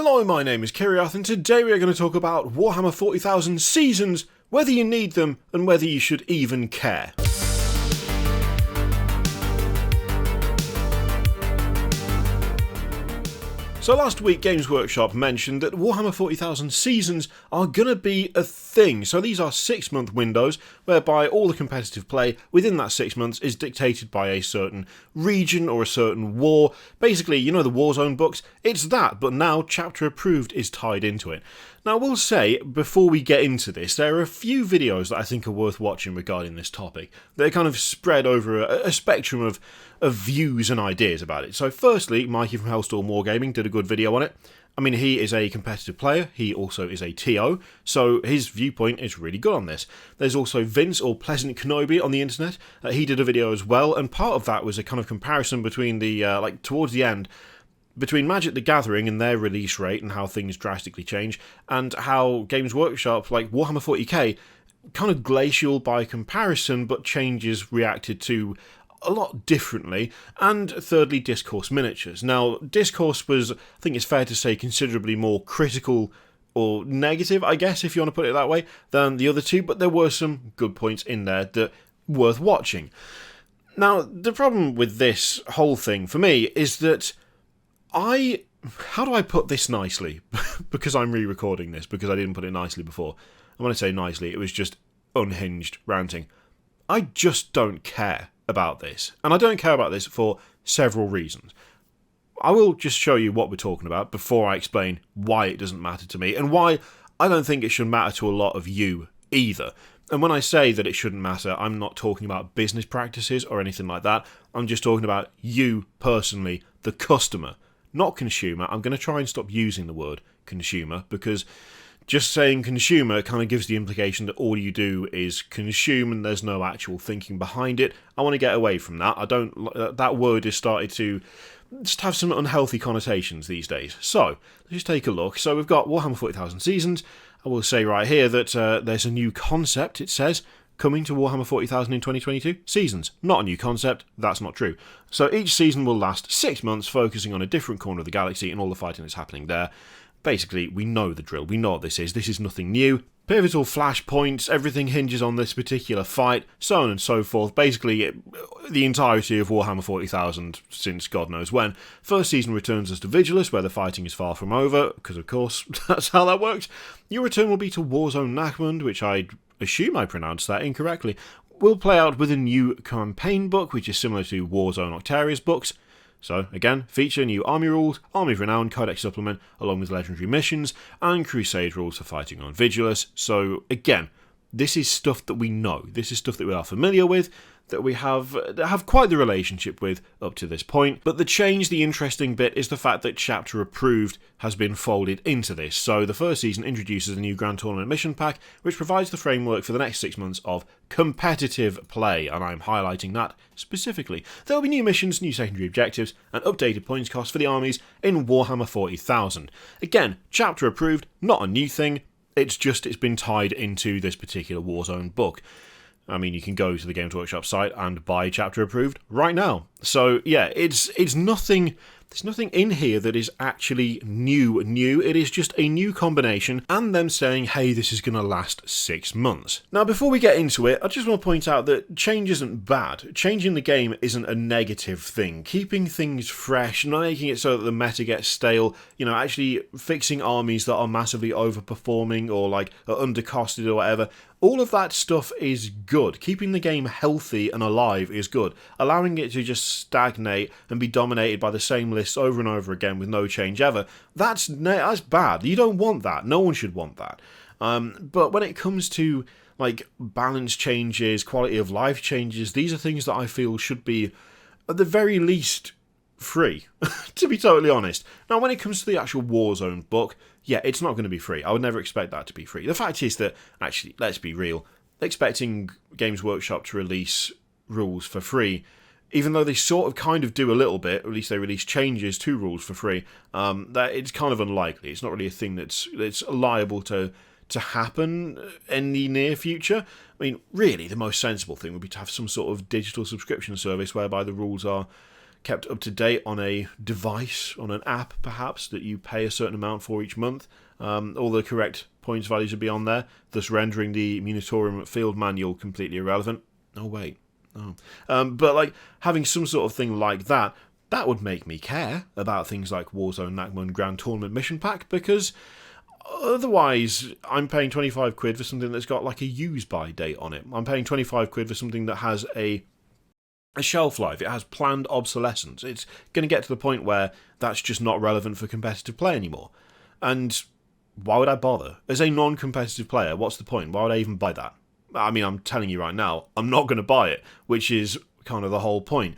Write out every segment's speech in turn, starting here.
Hello, my name is Kiriath, and today we are going to talk about Warhammer 40,000 Seasons, whether you need them, and whether you should even care. So last week Games Workshop mentioned that Warhammer 40,000 Seasons are going to be a thing. So these are 6-month windows whereby all the competitive play within that 6 months is dictated by a certain region or a certain war. Basically, you know the Warzone books? It's that, but now Chapter Approved is tied into it. Now I will say, before we get into this, there are a few videos that I think are worth watching regarding this topic. They're kind of spread over a spectrum of views and ideas about it. So firstly, Mikey from Hellstorm Wargaming did a good video on it. I mean, he is a competitive player, he also is a TO, so his viewpoint is really good on this. There's also Vince, or Pleasant Kenobi, on the internet. He did a video as well, and part of that was a kind of comparison between the, towards the end, between Magic the Gathering and their release rate and how things drastically change, and how Games Workshop, like Warhammer 40k, kind of glacial by comparison, but changes reacted to a lot differently. And thirdly, Discourse Miniatures. Now, Discourse was, I think it's fair to say, considerably more critical or negative, I guess, if you want to put it that way, than the other two, but there were some good points in there that worth watching. Now, the problem with this whole thing, for me, is that how do I put this nicely? Because I'm re-recording this, because I didn't put it nicely before. And when I say nicely, it was just unhinged ranting. I just don't care about this. And I don't care about this for several reasons. I will just show you what we're talking about before I explain why it doesn't matter to me, and why I don't think it should matter to a lot of you either. And when I say that it shouldn't matter, I'm not talking about business practices or anything like that. I'm just talking about you personally, the customer. Not consumer. I'm going to try and stop using the word consumer, because just saying consumer kind of gives the implication that all you do is consume and there's no actual thinking behind it. I want to get away from that. That word has started to just have some unhealthy connotations these days. So, let's just take a look. So we've got Warhammer 40,000 Seasons. I will say right here that there's a new concept, it says, coming to Warhammer 40,000 in 2022. Seasons. Not a new concept, that's not true. So each season will last 6 months, focusing on a different corner of the galaxy and all the fighting that's happening there. Basically, we know the drill, we know what this is. This is nothing new. Pivotal flashpoints, everything hinges on this particular fight, so on and so forth. Basically, the entirety of Warhammer 40,000 since God knows when. First season returns us to Vigilus, where the fighting is far from over, because of course, that's how that works. Your return will be to Warzone Nachmund, which I assume I pronounced that incorrectly. Will play out with a new campaign book, which is similar to Warzone Octaria's books. So, again, feature new army rules, Army of Renown Codex supplement, along with legendary missions, and Crusade rules for fighting on Vigilus. So, again, this is stuff that we know. This is stuff that we are familiar with, that we have quite the relationship with up to this point. But the change, the interesting bit, is the fact that Chapter Approved has been folded into this. So the first season introduces a new Grand Tournament mission pack, which provides the framework for the next 6 months of competitive play, and I'm highlighting that specifically. There will be new missions, new secondary objectives, and updated points costs for the armies in Warhammer 40,000. Again, Chapter Approved, not a new thing, it's been tied into this particular Warzone book. I mean, you can go to the Games Workshop site and buy Chapter Approved right now. So, yeah, it's nothing. There's nothing in here that is actually new. It is just a new combination, and them saying, hey, this is going to last 6 months. Now, before we get into it, I just want to point out that change isn't bad. Changing the game isn't a negative thing. Keeping things fresh, not making it so that the meta gets stale, actually fixing armies that are massively overperforming or, are undercosted or whatever. All of that stuff is good. Keeping the game healthy and alive is good. Allowing it to just stagnate and be dominated by the same lists over and over again with no change ever, that's bad. You don't want that. No one should want that. But when it comes to balance changes, quality of life changes, these are things that I feel should be, at the very least, free, to be totally honest. Now, when it comes to the actual Warzone book, yeah, it's not going to be free. I would never expect that to be free. The fact is that, actually, let's be real, expecting Games Workshop to release rules for free, even though they sort of kind of do a little bit, or at least they release changes to rules for free, that it's kind of unlikely. It's not really a thing that's liable to happen in the near future. I mean, really, the most sensible thing would be to have some sort of digital subscription service whereby the rules are kept up to date on a device, on an app perhaps, that you pay a certain amount for each month. All the correct points values would be on there, thus rendering the Munitorium field manual completely irrelevant. Oh wait, but like having some sort of thing like that, that would make me care about things like Warzone Nachman Grand Tournament Mission Pack, because otherwise I'm paying 25 quid for something that's got like a use by date on it. I'm paying 25 quid for something that has a shelf life. It has planned obsolescence. It's going to get to the point where that's just not relevant for competitive play anymore. And why would I bother? As a non-competitive player, what's the point? Why would I even buy that? I mean, I'm telling you right now, I'm not going to buy it, which is kind of the whole point.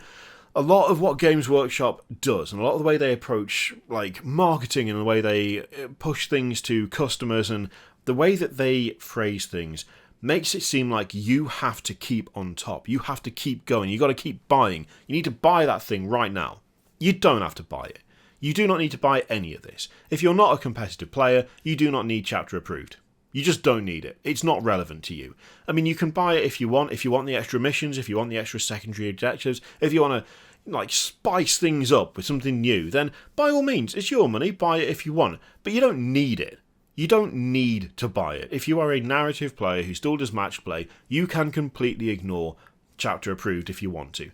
A lot of what Games Workshop does, and a lot of the way they approach like marketing and the way they push things to customers and the way that they phrase things, makes it seem like you have to keep on top. You have to keep going. You got to keep buying. You need to buy that thing right now. You don't have to buy it. You do not need to buy any of this. If you're not a competitive player, you do not need chapter approved. You just don't need it. It's not relevant to you. I mean, you can buy it if you want the extra missions, if you want the extra secondary objectives, if you want to like spice things up with something new, then by all means, it's your money, buy it if you want. But you don't need it. You don't need to buy it. If you are a narrative player who still does match play, you can completely ignore chapter approved if you want to.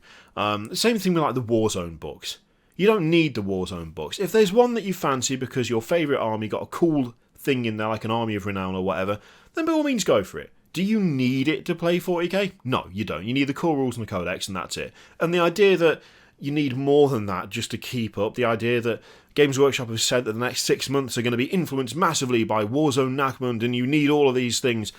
Same thing with like the Warzone books. You don't need the Warzone books. If there's one that you fancy because your favourite army got a cool thing in there, like an Army of Renown or whatever, then by all means go for it. Do you need it to play 40k? No, you don't. You need the core rules and the codex, and that's it. And the idea that you need more than that just to keep up, the idea that Games Workshop has said that the next 6 months are going to be influenced massively by Warzone Nachman and you need all of these things,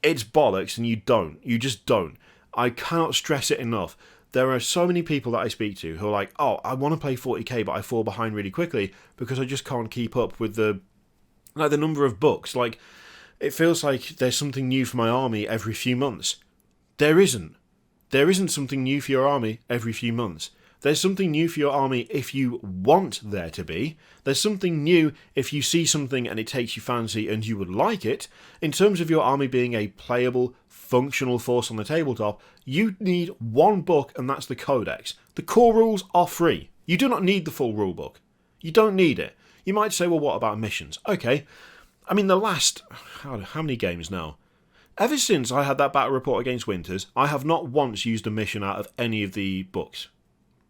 it's bollocks, and you don't. You just don't. I cannot stress it enough. There are so many people that I speak to who are like, oh, I want to play 40k, but I fall behind really quickly because I just can't keep up with the number of books. Like, it feels like there's something new for my army every few months. There isn't. There isn't something new for your army every few months. There's something new for your army if you want there to be. There's something new if you see something and it takes you fancy and you would like it. In terms of your army being a playable, functional force on the tabletop, you need one book, and that's the Codex. The core rules are free. You do not need the full rule book. You don't need it. You might say, well, what about missions? Okay. I mean, the last... How many games now? Ever since I had that battle report against Winters, I have not once used a mission out of any of the books.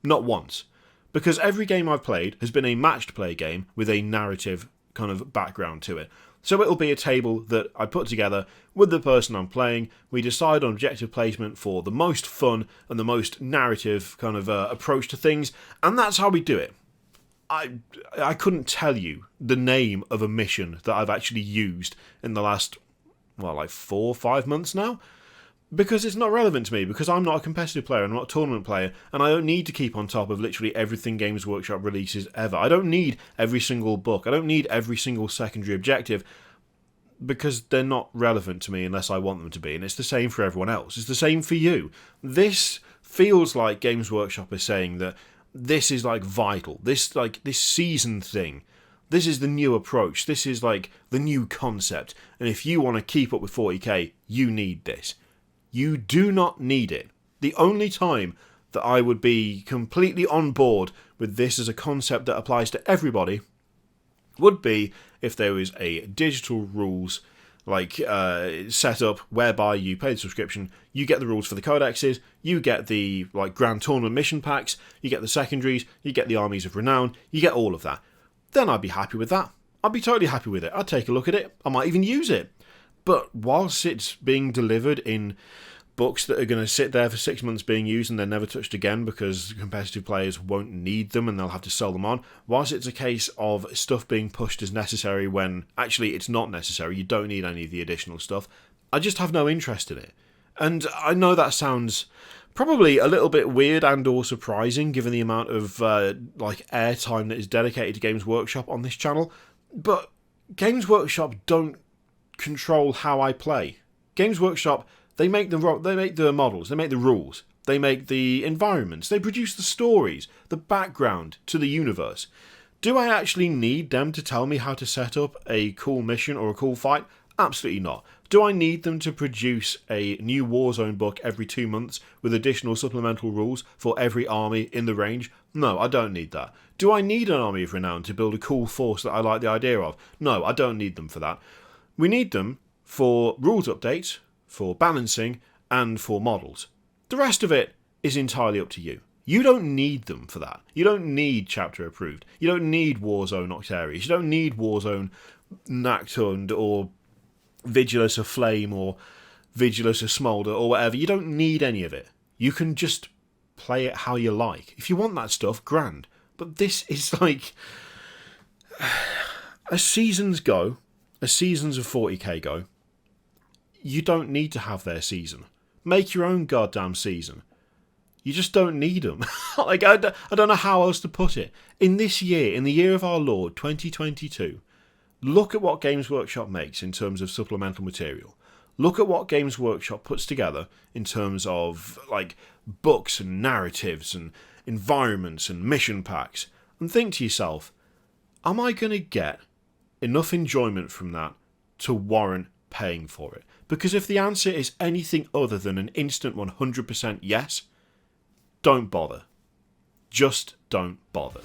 Not once. Because every game I've played has been a matched play game with a narrative kind of background to it. So it'll be a table that I put together with the person I'm playing. We decide on objective placement for the most fun and the most narrative kind of approach to things, and that's how we do it. I couldn't tell you the name of a mission that I've actually used in the last, well, like 4 or 5 months now. Because it's not relevant to me, because I'm not a competitive player, I'm not a tournament player, and I don't need to keep on top of literally everything Games Workshop releases ever. I don't need every single book, I don't need every single secondary objective, because they're not relevant to me unless I want them to be, and it's the same for everyone else. It's the same for you. This feels like Games Workshop is saying that this is like vital, this season thing. This is the new approach, this is like the new concept, and if you want to keep up with 40k, you need this. You do not need it. The only time that I would be completely on board with this as a concept that applies to everybody would be if there was a digital rules set up whereby you pay the subscription, you get the rules for the codexes, you get the grand tournament mission packs, you get the secondaries, you get the armies of renown, you get all of that. Then I'd be happy with that. I'd be totally happy with it. I'd take a look at it. I might even use it. But whilst it's being delivered in books that are going to sit there for 6 months being used and they're never touched again because competitive players won't need them and they'll have to sell them on, whilst it's a case of stuff being pushed as necessary when actually it's not necessary, you don't need any of the additional stuff, I just have no interest in it. And I know that sounds probably a little bit weird and or surprising given the amount of airtime that is dedicated to Games Workshop on this channel, but Games Workshop don't control how I play. Games Workshop, they make the models, they make the rules, they make the environments, they produce the stories, the background to the universe. Do I actually need them to tell me how to set up a cool mission or a cool fight? Absolutely not. Do I need them to produce a new Warzone book every 2 months with additional supplemental rules for every army in the range? No, I don't need that. Do I need an army of renown to build a cool force that I like the idea of? No, I don't need them for that. We need them for rules updates, for balancing, and for models. The rest of it is entirely up to you. You don't need them for that. You don't need chapter approved. You don't need Warzone Octarius. You don't need Warzone Nactund or Vigilus of Flame or Vigilus of Smolder or whatever. You don't need any of it. You can just play it how you like. If you want that stuff, grand. But this is like... as seasons go, as seasons of 40k go, you don't need to have their season. Make your own goddamn season. You just don't need them. Like, I don't know how else to put it. In this year, in the year of our Lord, 2022, look at what Games Workshop makes in terms of supplemental material. Look at what Games Workshop puts together in terms of, like, books and narratives and environments and mission packs. And think to yourself, am I going to get enough enjoyment from that to warrant paying for it? Because if the answer is anything other than an instant 100% yes, don't bother. Just don't bother.